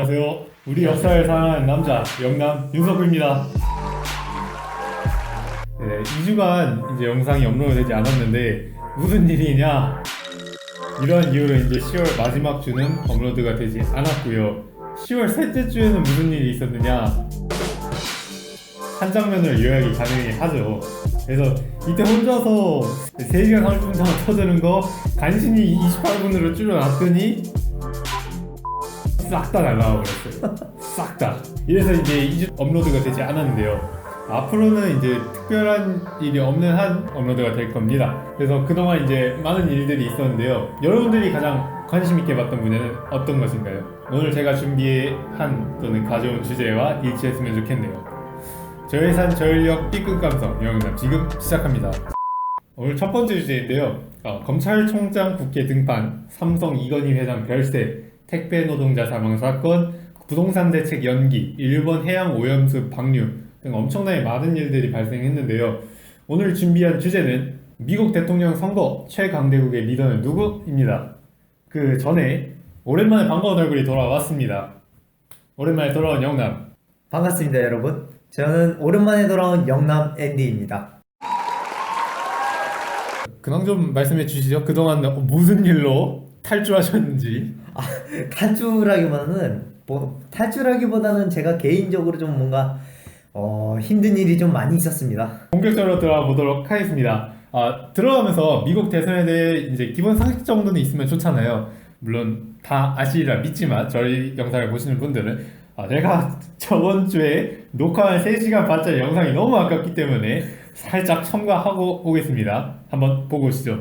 안녕하세요. 우리 역사를 사랑하는 남자 영남 윤석구입니다. 네, 2주간 이제 영상이 업로드되지 않았는데 무슨 일이냐? 이러한 이유로 이제 10월 마지막 주는 업로드가 되지 않았고요. 10월 셋째 주에는 무슨 일이 있었느냐? 한 장면을 요약이 가능하죠. 그래서 이때 혼자서 3시간 30분 동안 터드는 거 간신히 28분으로 줄여놨더니 싹 다 날라와 버렸어요. 싹 다. 이래서 이제 2주 업로드가 되지 않았는데요. 앞으로는 이제 특별한 일이 없는 한 업로드가 될 겁니다. 그래서 그동안 이제 많은 일들이 있었는데요. 여러분들이 가장 관심 있게 봤던 분야는 어떤 것인가요? 오늘 제가 준비한 또는 가져온 주제와 일치했으면 좋겠네요. 저예산 저인력 B급 감성 영상 지금 시작합니다. 오늘 첫 번째 주제인데요. 검찰총장 국회 등판, 삼성 이건희 회장 별세, 택배 노동자 사망 사건, 부동산 대책 연기, 일본 해양 오염수 방류 등 엄청나게 많은 일들이 발생했는데요. 오늘 준비한 주제는 미국 대통령 선거 최강대국의 리더는 누구입니다. 그 전에 오랜만에 반가운 얼굴이 돌아왔습니다. 오랜만에 돌아온 영남. 반갑습니다, 여러분. 저는 오랜만에 돌아온 영남 앤디입니다. 근황 좀 말씀해 주시죠. 그동안 무슨 일로 탈주하셨는지. 탈주라기보다는 제가 개인적으로 좀 뭔가 힘든 일이 좀 많이 있었습니다. 본격적으로 들어가 보도록 하겠습니다. 들어가면서 미국 대선에 대해 이제 기본 상식 정도는 있으면 좋잖아요. 물론 다 아시리라 믿지만 저희 영상을 보시는 분들은 제가 저번 주에 녹화한 3시간 반짜리 영상이 너무 아깝기 때문에 살짝 첨가하고 오겠습니다. 한번 보고 오시죠.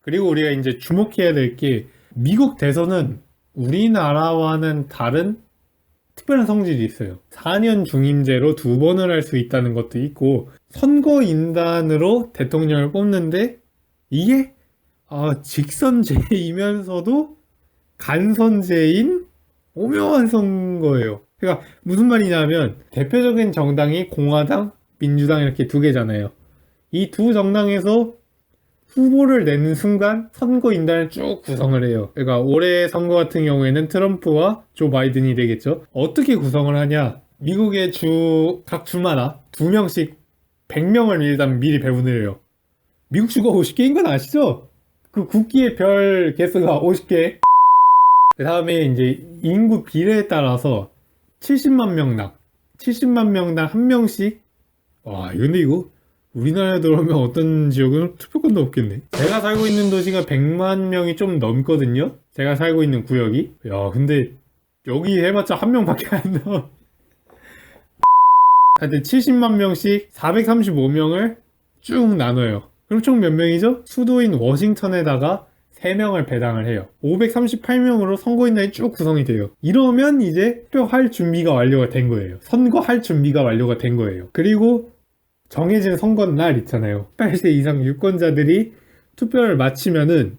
그리고 우리가 이제 주목해야 될 게 미국 대선은 우리나라와는 다른 특별한 성질이 있어요. 4년 중임제로 2번을 할 수 있다는 것도 있고 선거인단으로 대통령을 뽑는데 이게 직선제이면서도 간선제인 오묘한 선거예요. 그러니까 무슨 말이냐면 대표적인 정당이 공화당, 민주당 이렇게 두 개잖아요. 이 두 정당에서 후보를 내는 순간 선거인단을 쭉 구성을 해요. 그러니까 올해 선거 같은 경우에는 트럼프와 조 바이든이 되겠죠. 어떻게 구성을 하냐? 미국의 각 주마다 2명씩 100명을 일단 미리 배분을 해요. 미국 주가 50개인 건 아시죠? 그 국기의 별 개수가 50개. 그 다음에 이제 인구 비례에 따라서 70만 명당 한 명씩. 와, 근데 이거 우리나라에 들어오면 어떤 지역은 투표권도 없겠네. 제가 살고 있는 도시가 100만 명이 좀 넘거든요. 제가 살고 있는 구역이. 야, 근데 여기 해봤자 한 명밖에 안 나와. 하여튼 70만 명씩 435명을 쭉 나눠요. 그럼 총 몇 명이죠? 수도인 워싱턴에다가 3명을 배당을 해요. 538명으로 선거인단이 쭉 구성이 돼요. 이러면 이제 투표할 준비가 완료가 된 거예요. 선거할 준비가 완료가 된 거예요. 그리고 정해진 선거 날 있잖아요. 18세 이상 유권자들이 투표를 마치면은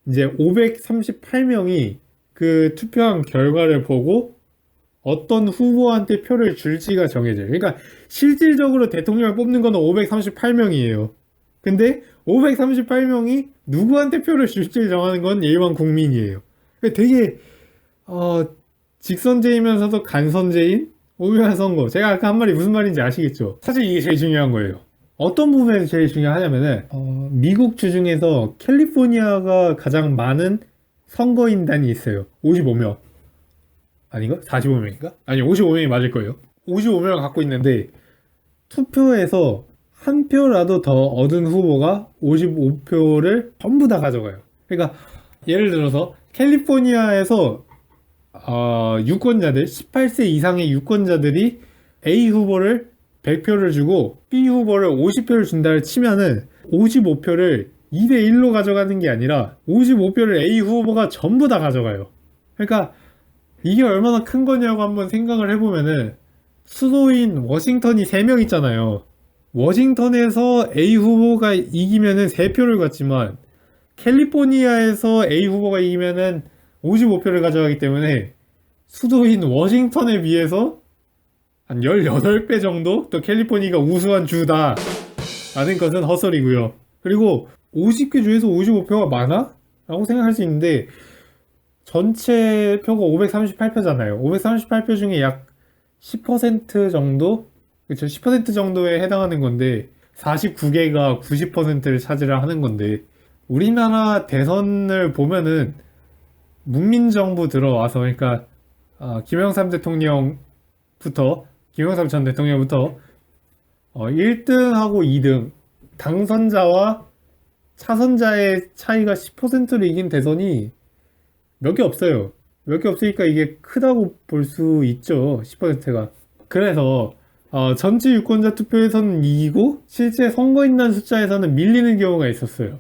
이제 538명이 그 투표한 결과를 보고 어떤 후보한테 표를 줄지가 정해져요. 그러니까 실질적으로 대통령을 뽑는 거는 538명이에요. 근데 538명이 누구한테 표를 줄지 정하는 건 일반 국민이에요. 그러니까 되게 직선제이면서도 간선제인 오묘한 선거. 제가 아까 한 말이 무슨 말인지 아시겠죠? 사실 이게 제일 중요한 거예요. 어떤 부분에서 제일 중요하냐면은 미국 주 중에서 캘리포니아가 가장 많은 선거인단이 있어요. 55명 아닌가? 45명인가? 아니 55명이 맞을 거예요. 55명을 갖고 있는데 투표에서 한 표라도 더 얻은 후보가 55표를 전부 다 가져가요. 그러니까 예를 들어서 캘리포니아에서 유권자들 18세 이상의 유권자들이 A 후보를 100표를 주고 B 후보를 50표를 준다를 치면은 55표를 2대1로 가져가는 게 아니라 55표를 A 후보가 전부 다 가져가요. 그러니까 이게 얼마나 큰 거냐고 한번 생각을 해보면은 수도인 워싱턴이 3명 있잖아요. 워싱턴에서 A 후보가 이기면은 3표를 갖지만 캘리포니아에서 A 후보가 이기면은 55표를 가져가기 때문에 수도인 워싱턴에 비해서 한 18배 정도 더 캘리포니아가 우수한 주다 라는 것은 헛소리고요. 그리고 50개 주에서 55표가 많아? 라고 생각할 수 있는데 전체 표가 538표잖아요. 538표 중에 약 10% 정도? 그쵸, 10% 정도에 해당하는 건데, 49개가 90%를 차지를 하는 건데, 우리나라 대선을 보면은, 문민정부 들어와서, 그러니까, 김영삼 대통령부터, 김영삼 전 대통령부터, 1등하고 2등, 당선자와 차선자의 차이가 10%를 이긴 대선이 몇 개 없어요. 몇 개 없으니까 이게 크다고 볼 수 있죠. 10%가. 그래서 전체 유권자 투표에서는 이기고 실제 선거인단 숫자에서는 밀리는 경우가 있었어요.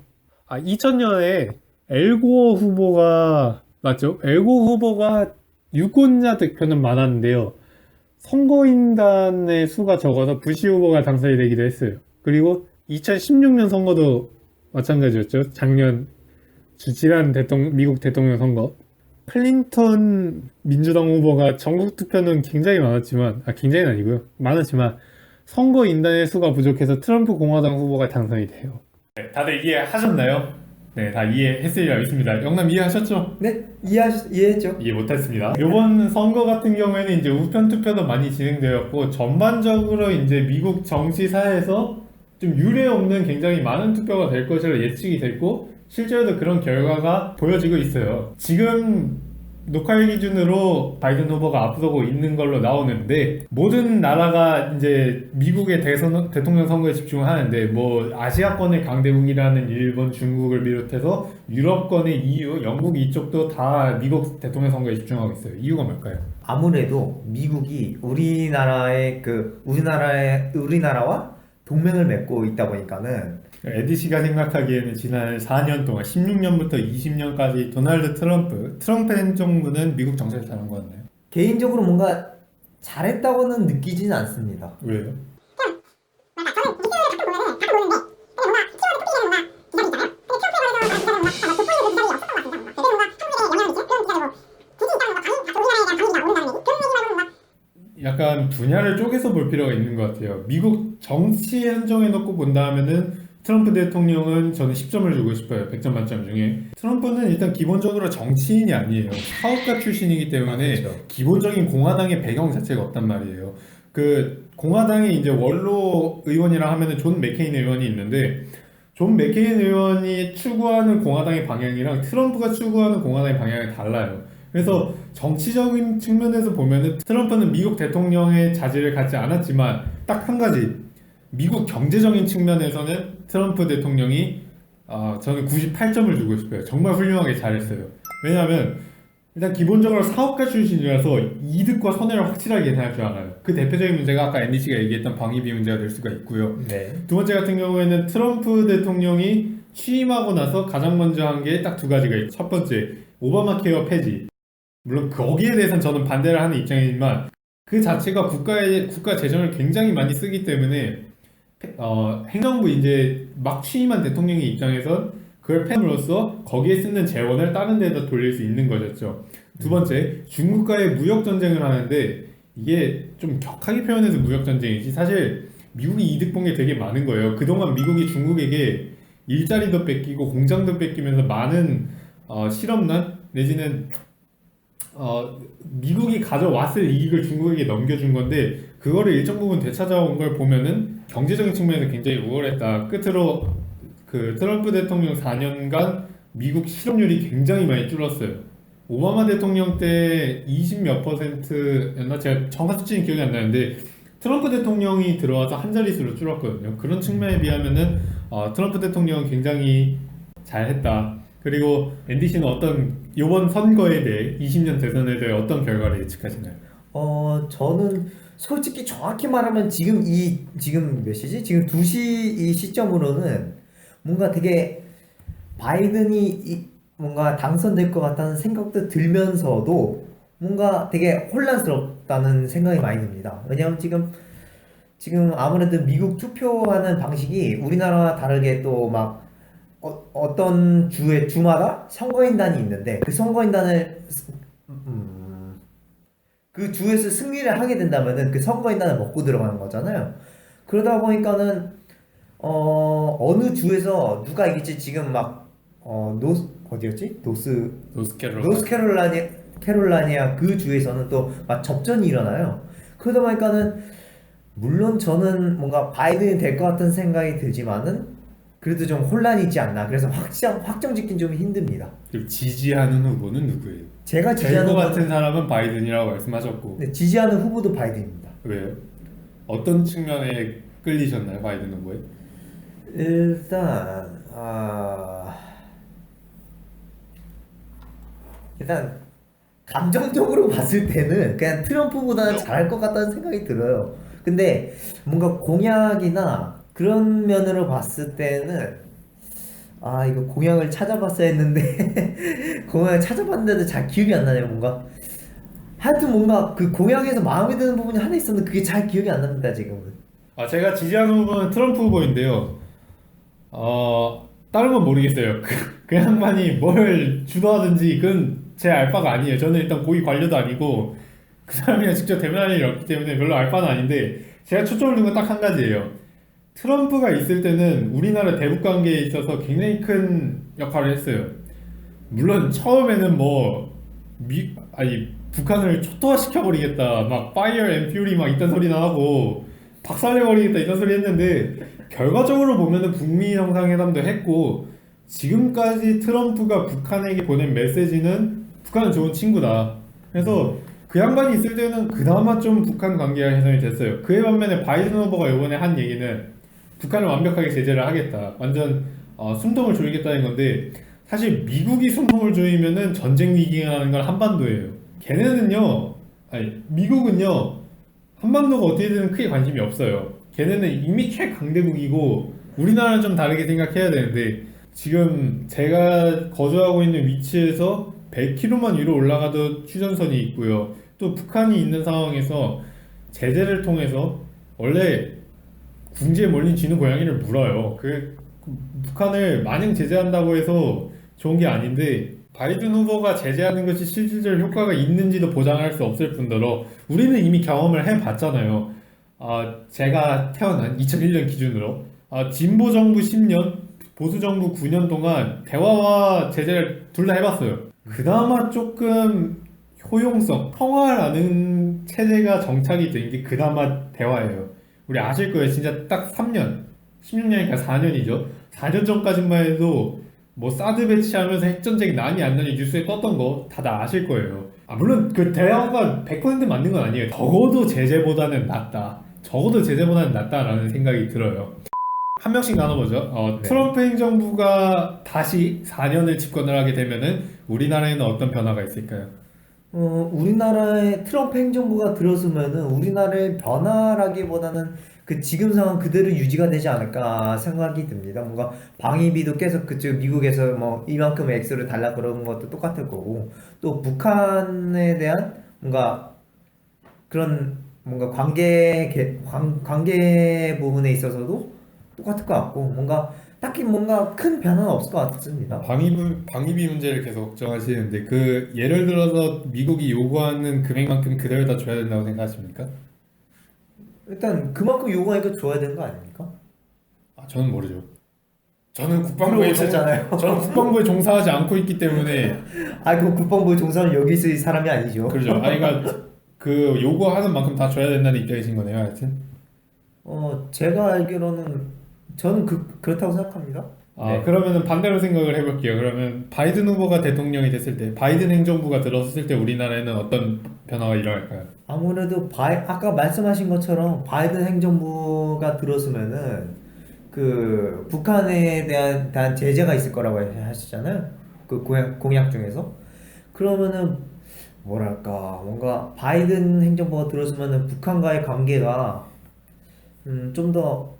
2000년에 엘고어 후보가 맞죠? 엘고어 후보가 유권자 득표는 많았는데요. 선거인단의 수가 적어서 부시 후보가 당선이 되기도 했어요. 그리고 2016년 선거도 마찬가지였죠. 작년 지난 미국 대통령 선거. 클린턴 민주당 후보가 전국 투표는 굉장히 많았지만, 굉장히는 아니고요. 많았지만, 선거 인단의 수가 부족해서 트럼프 공화당 후보가 당선이 돼요. 네, 다들 이해하셨나요? 네, 다 이해했으리라 믿습니다. 영남 이해하셨죠? 네, 이해했죠? 이해 못했습니다. 이번 선거 같은 경우에는 이제 우편 투표도 많이 진행되었고, 전반적으로 이제 미국 정치사에서 좀 유례 없는 굉장히 많은 투표가 될 것으로 예측이 됐고, 실제로도 그런 결과가 보여지고 있어요. 지금 녹화일 기준으로 바이든 후보가 앞서고 있는 걸로 나오는데, 모든 나라가 이제 미국의 대통령 선거에 집중하는데, 뭐 아시아권의 강대국이라는 일본, 중국을 비롯해서 유럽권의 EU, 영국 이쪽도 다 미국 대통령 선거에 집중하고 있어요. 이유가 뭘까요? 아무래도 미국이 우리나라와 동맹을 맺고 있다 보니까는 에디 씨가 생각하기에는 지난 4년 동안 16년부터 20년까지 도널드 트럼프 행정부는 미국 정책을 잘한 것 같나요? 개인적으로 뭔가 잘했다고는 느끼지는 않습니다. 왜요? 약간 분야를 쪼개서 볼 필요가 있는 것 같아요. 미국 정치 한정해 놓고 본다 하면은 트럼프 대통령은 저는 10점을 주고 싶어요. 100점 만점 중에. 트럼프는 일단 기본적으로 정치인이 아니에요. 사업가 출신이기 때문에 그렇죠. 기본적인 공화당의 배경 자체가 없단 말이에요. 그 공화당의 이제 원로 의원이라 하면은 존 맥케인 의원이 있는데 존 맥케인 의원이 추구하는 공화당의 방향이랑 트럼프가 추구하는 공화당의 방향이 달라요. 그래서 정치적인 측면에서 보면은 트럼프는 미국 대통령의 자질을 갖지 않았지만 딱 한 가지 미국 경제적인 측면에서는 트럼프 대통령이 저는 98점을 주고 싶어요. 정말 훌륭하게 잘했어요. 왜냐하면 일단 기본적으로 사업가 출신이라서 이득과 손해를 확실하게 계산할 줄 알아요. 그 대표적인 문제가 아까 앤디 씨가 얘기했던 방위비 문제가 될 수가 있고요. 네. 두 번째 같은 경우에는 트럼프 대통령이 취임하고 나서 가장 먼저 한 게 딱 두 가지가 있죠. 첫 번째, 오바마 케어 폐지. 물론 거기에 대해서는 저는 반대를 하는 입장이지만 그 자체가 국가 재정을 굉장히 많이 쓰기 때문에 행정부 이제 막 취임한 대통령의 입장에선 그걸 폐함으로써 거기에 쓰는 재원을 다른 데다 돌릴 수 있는 거였죠. 두 번째, 중국과의 무역 전쟁을 하는데 이게 좀 격하게 표현해서 무역 전쟁이지 사실 미국이 이득 본 게 되게 많은 거예요. 그동안 미국이 중국에게 일자리도 뺏기고 공장도 뺏기면서 많은 실업난 내지는 미국이 가져왔을 이익을 중국에게 넘겨준 건데 그거를 일정 부분 되찾아온 걸 보면은 경제적인 측면에서 굉장히 우월했다. 끝으로 그 트럼프 대통령 4년간 미국 실업률이 굉장히 많이 줄었어요. 오바마 대통령 때 20 몇 %였나? 제가 정확한 수치는 기억이 안 나는데 트럼프 대통령이 들어와서 한 자릿수로 줄었거든요. 그런 측면에 비하면은 트럼프 대통령은 굉장히 잘했다. 그리고 앤디 씨는 이번 선거에 대해 20년 대선에 대해 어떤 결과를 예측하시나요? 저는 솔직히 정확히 말하면 지금 몇 시지? 지금 2시 이 시점으로는 뭔가 되게 바이든이 뭔가 당선될 것 같다는 생각도 들면서도 뭔가 되게 혼란스럽다는 생각이 많이 듭니다. 왜냐하면 지금 아무래도 미국 투표하는 방식이 우리나라와 다르게 또 막 어떤 주마다 선거인단이 있는데 그 선거인단을 그 주에서 승리를 하게 된다면은 그 선거인단을 먹고 들어가는 거잖아요. 그러다 보니까는 어느 주에서 누가 이길지 지금 막 어디였지? 노스캐롤라이나 그 주에서는 또 막 접전이 일어나요. 그러다 보니까는 물론 저는 뭔가 바이든이 될 것 같은 생각이 들지만은 그래도 좀 혼란이 있지 않나. 그래서 확정 짓긴 좀 힘듭니다. 그리고 지지하는 후보는 누구예요? 제가 될 지지하는 것 같은 사람은 바이든이라고 말씀하셨고 네, 지지하는 후보도 바이든입니다. 왜요? 어떤 측면에 끌리셨나요, 바이든 후보에? 일단 일단 감정적으로 봤을 때는 그냥 트럼프보다는 잘할 것 같다는 생각이 들어요. 근데 뭔가 공약이나 그런 면으로 봤을 때는 이거 공약을 찾아봤어야 했는데 공약을 찾아봤는데도 잘 기억이 안 나네요. 뭔가 하여튼 뭔가 그 공약에서 마음에 드는 부분이 하나 있었는데 그게 잘 기억이 안 납니다 지금은. 제가 지지하는 후보는 트럼프 후보인데요. 다른 건 모르겠어요. 그 양반이 뭘 주도하든지 그건 제 알바가 아니에요. 저는 일단 고위 관료도 아니고 그 사람이랑 직접 대면할 일이 없기 때문에 별로 알바는 아닌데 제가 초점을 둔 건 딱 한 가지예요. 트럼프가 있을 때는 우리나라 대북 관계에 있어서 굉장히 큰 역할을 했어요. 물론 처음에는 북한을 초토화시켜버리겠다, 막 파이어 앤 퓨리 막 이딴 소리나 하고 박살내버리겠다 이딴 소리 했는데 결과적으로 보면은 북미 정상회담도 했고 지금까지 트럼프가 북한에게 보낸 메시지는 북한은 좋은 친구다. 그래서 그 양반이 있을 때는 그나마 좀 북한 관계가 개선이 됐어요. 그에 반면에 바이든 후보가 이번에 한 얘기는 북한을 완벽하게 제재를 하겠다. 완전 숨통을 조이겠다는 건데 사실 미국이 숨통을 조이면은 전쟁 위기가 나는 건 한반도예요. 미국은요 한반도가 어떻게 되든 크게 관심이 없어요. 걔네는 이미 최강대국이고 우리나라는 좀 다르게 생각해야 되는데 지금 제가 거주하고 있는 위치에서 100km만 위로 올라가도 휴전선이 있고요. 또 북한이 있는 상황에서 제재를 통해서 원래 궁지에 몰린 쥐는 고양이를 물어요. 북한을 마냥 제재한다고 해서 좋은 게 아닌데 바이든 후보가 제재하는 것이 실질적으로 효과가 있는지도 보장할 수 없을 뿐더러 우리는 이미 경험을 해봤잖아요. 제가 태어난 2001년 기준으로 진보 정부 10년, 보수 정부 9년 동안 대화와 제재를 둘 다 해봤어요. 그나마 조금 효용성, 평화라는 체제가 정착이 된 게 그나마 대화예요. 우리 아실 거예요. 진짜 딱 3년, 16년이니까 4년이죠. 4년 전까지만 해도 뭐 사드 배치하면서 핵전쟁이 나니 안 나니 뉴스에 떴던 거 다들 아실 거예요. 물론 그 대화가 100% 맞는 건 아니에요. 적어도 제재보다는 낫다라는 생각이 들어요. 한 명씩 나눠보죠. 네. 트럼프 행정부가 다시 4년을 집권을 하게 되면은 우리나라에는 어떤 변화가 있을까요? 우리나라의 트럼프 행정부가 들어서면은 우리나라의 변화라기보다는 그 지금 상황 그대로 유지가 되지 않을까 생각이 듭니다. 뭔가 방위비도 계속 그쪽 미국에서 뭐 이만큼 액수를 달라 그러는 것도 똑같을 거고 또 북한에 대한 뭔가 그런 뭔가 관계 부분에 있어서도 똑같을 것 같고 뭔가 딱히 뭔가 큰 변화는 없을 것 같습니다. 방위비 문제를 계속 걱정하시는데 예를 들어서 미국이 요구하는 금액만큼 그대로 다 줘야 된다고 생각하십니까? 일단 그만큼 요구하니까 줘야 되는 거 아닙니까? 저는 모르죠. 저는 물어보셨잖아요. 저는 국방부에 종사하지 않고 있기 때문에 그 국방부 종사는 여기 있을 사람이 아니죠. 그러죠. 그러니까 그 요구하는 만큼 다 줘야 된다는 입장이신 거네요, 하여튼. 제가 알기로는 저는 그렇다고 생각합니다. 네. 그러면은 반대로 생각을 해볼게요. 그러면 바이든 후보가 대통령이 됐을 때, 바이든 행정부가 들어섰을 때 우리나라에는 어떤 변화가 일어날까요? 아무래도 아까 말씀하신 것처럼 바이든 행정부가 들어서면은 그 북한에 대한 제재가 있을 거라고 하시잖아요. 그 공약 중에서. 그러면은 뭐랄까 뭔가 바이든 행정부가 들어서면은 북한과의 관계가 좀 더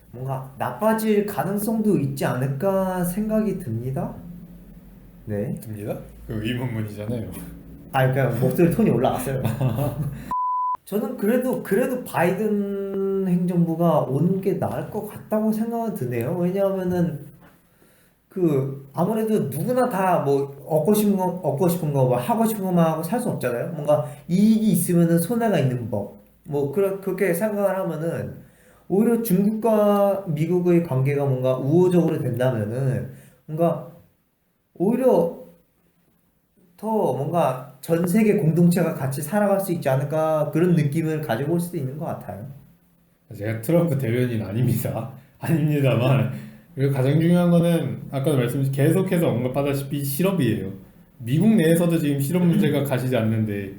뭔가 나빠질 가능성도 있지 않을까 생각이 듭니다. 네. 듭니다. 그 의문문이잖아요. 그러니까 목소리 톤이 올라갔어요. 저는 그래도 바이든 행정부가 오는 게 나을 것 같다고 생각은 드네요. 왜냐하면은 아무래도 누구나 다 뭐 얻고 싶은 거 뭐 하고 싶은 것만 하고 살 수 없잖아요. 뭔가 이익이 있으면은 손해가 있는 법. 뭐 그렇게 생각을 하면은 오히려 중국과 미국의 관계가 뭔가 우호적으로 된다면은 뭔가 오히려 더 뭔가 전 세계 공동체가 같이 살아갈 수 있지 않을까 그런 느낌을 가지고 올 수도 있는 것 같아요. 제가 트럼프 대변인 아닙니다. 아닙니다만 그리고 가장 중요한 거는 아까도 계속해서 언급하다시피 실업이에요. 미국 내에서도 지금 실업 문제가 가시지 않는데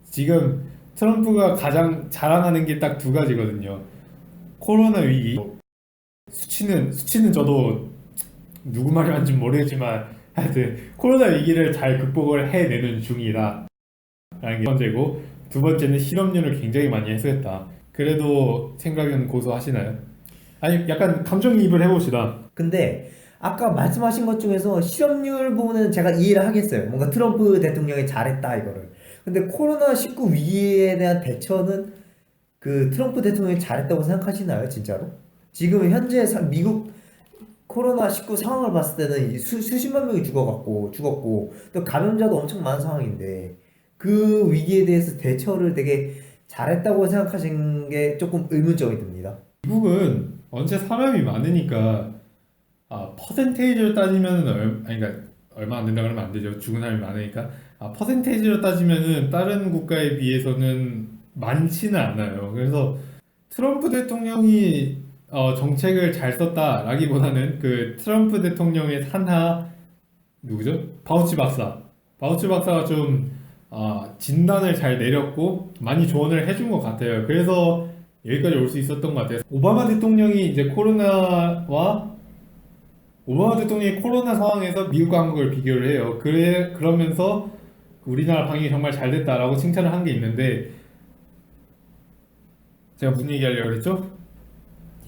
지금 트럼프가 가장 자랑하는 게 딱 두 가지거든요. 코로나 위기. 수치는 저도 누구 말이 맞는지 모르겠지만 하여튼 코로나 위기를 잘 극복을 해내는 중이다 라는 게 첫 번째고, 두 번째는 실업률을 굉장히 많이 해소했다. 그래도 생각은 고소하시나요? 아니 약간 감정이입을 해봅시다. 근데 아까 말씀하신 것 중에서 실업률 부분은 제가 이해를 하겠어요. 뭔가 트럼프 대통령이 잘했다 이거를. 근데 코로나19 위기에 대한 대처는 그 트럼프 대통령이 잘했다고 생각하시나요, 진짜로? 지금 현재 미국 코로나19 상황을 봤을 때는 수십만 명이 죽었고 또 감염자도 엄청 많은 상황인데 그 위기에 대해서 대처를 되게 잘했다고 생각하신 게 조금 의문점이 듭니다. 미국은 원체 사람이 많으니까 퍼센테이지로 따지면은 그러니까 얼마 안 된다 그러면 안 되죠. 죽은 사람이 많으니까. 퍼센테이지로 따지면은 다른 국가에 비해서는 많지는 않아요. 그래서 트럼프 대통령이 정책을 잘 썼다라기보다는 그 트럼프 대통령의 산하 누구죠? 바우치 박사가 좀 진단을 잘 내렸고 많이 조언을 해준 것 같아요. 그래서 여기까지 올 수 있었던 것 같아요. 오바마 대통령이 코로나 상황에서 미국과 한국을 비교를 해요. 그러면서 우리나라 방역이 정말 잘 됐다라고 칭찬을 한 게 있는데, 제가 무슨 얘기 하려고 그랬죠?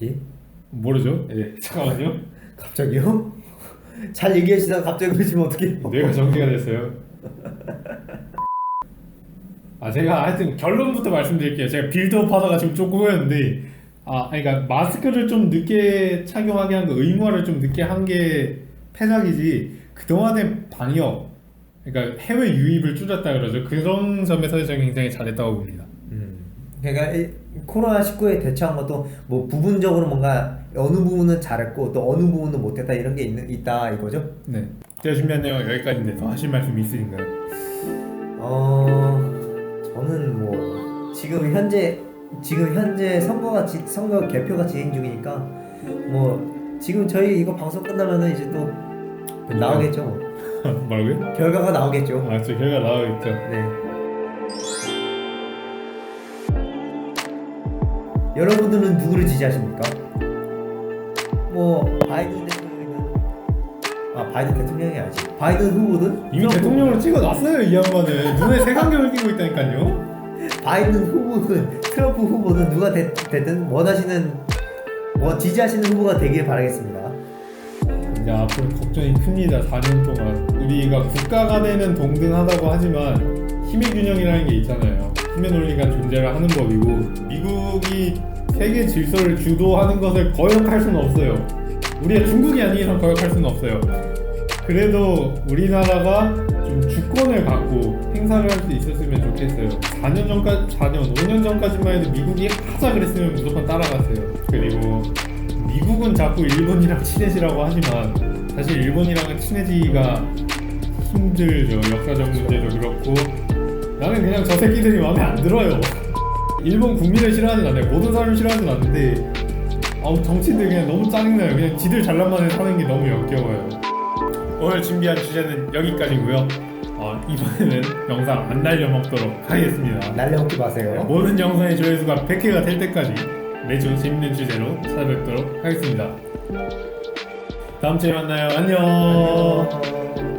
예? 모르죠? 예, 잠깐만요. 갑자기요? 잘 얘기하시다가 갑자기 그러시면 어떡해요? 뇌가 정지가 됐어요. 제가 하여튼 결론부터 말씀드릴게요. 제가 빌드업 하다가 지금 조금 꼬였는데, 그러니까 마스크를 좀 늦게 착용하게 한 거, 의무화를 좀 늦게 한 게 패작이지, 그동안의 방역, 그러니까 해외 유입을 줄였다 그러죠. 그런 점에서 저는 굉장히 잘했다고 봅니다. 그러니까 코로나19에 대처한 것도 뭐 부분적으로 뭔가 어느 부분은 잘했고 또 어느 부분은 못했다 이런 게 있다 이거죠? 네. 제가 준비한 내용 여기까지인데 더 하실 말씀 있으신가요? 저는 뭐 지금 현재 선거 개표가 진행 중이니까 뭐 지금 저희 이거 방송 끝나면은 이제 또 나오겠죠. 뭐. 뭐라고요? 결과가 나오겠죠. 저 결과 나오겠죠. 네. 여러분들은 누구를 지지하십니까? 뭐 바이든 대통령이든 바이든 대통령이 아니지. 바이든 후보든 이미 대통령으로 찍어놨어요. 이 양반은 눈에 색안경을 끼고 있다니까요. 바이든 후보든 트럼프 후보든 누가 됐든 지지하시는 후보가 되길 바라겠습니다. 이제 앞으로 걱정이 큽니다. 4년 동안 우리가 국가 간에는 동등하다고 하지만 힘의 균형이라는 게 있잖아요. 힘의 논리가 존재를 하는 법이고, 미국이 세계 질서를 주도하는 것을 거역할 수는 없어요. 우리가 중국이 아닌 이상 거역할 수는 없어요. 그래도 우리나라가 좀 주권을 갖고 행사를 할 수 있었으면 좋겠어요. 5년 전까지만 해도 미국이 하자 그랬으면 무조건 따라갔어요. 그리고 미국은 자꾸 일본이랑 친해지라고 하지만 사실 일본이랑은 친해지기가 힘들죠. 역사적 문제도 그렇고. 나는 그냥 저 새끼들이 마음에 안 들어요. 일본 국민을 싫어하진 않아요. 모든 사람을 싫어하진 않는데 정치인들 그냥 너무 짜증나요. 그냥 지들 잘난만에 사는 게 너무 역겨워요. 오늘 준비한 주제는 여기까지고요. 이번에는 영상 안 날려먹도록 하겠습니다. 날려먹지 마세요. 모든 영상의 조회수가 100회가 될 때까지 매주 재밌는 주제로 찾아뵙도록 하겠습니다. 다음 주에 만나요. 안녕.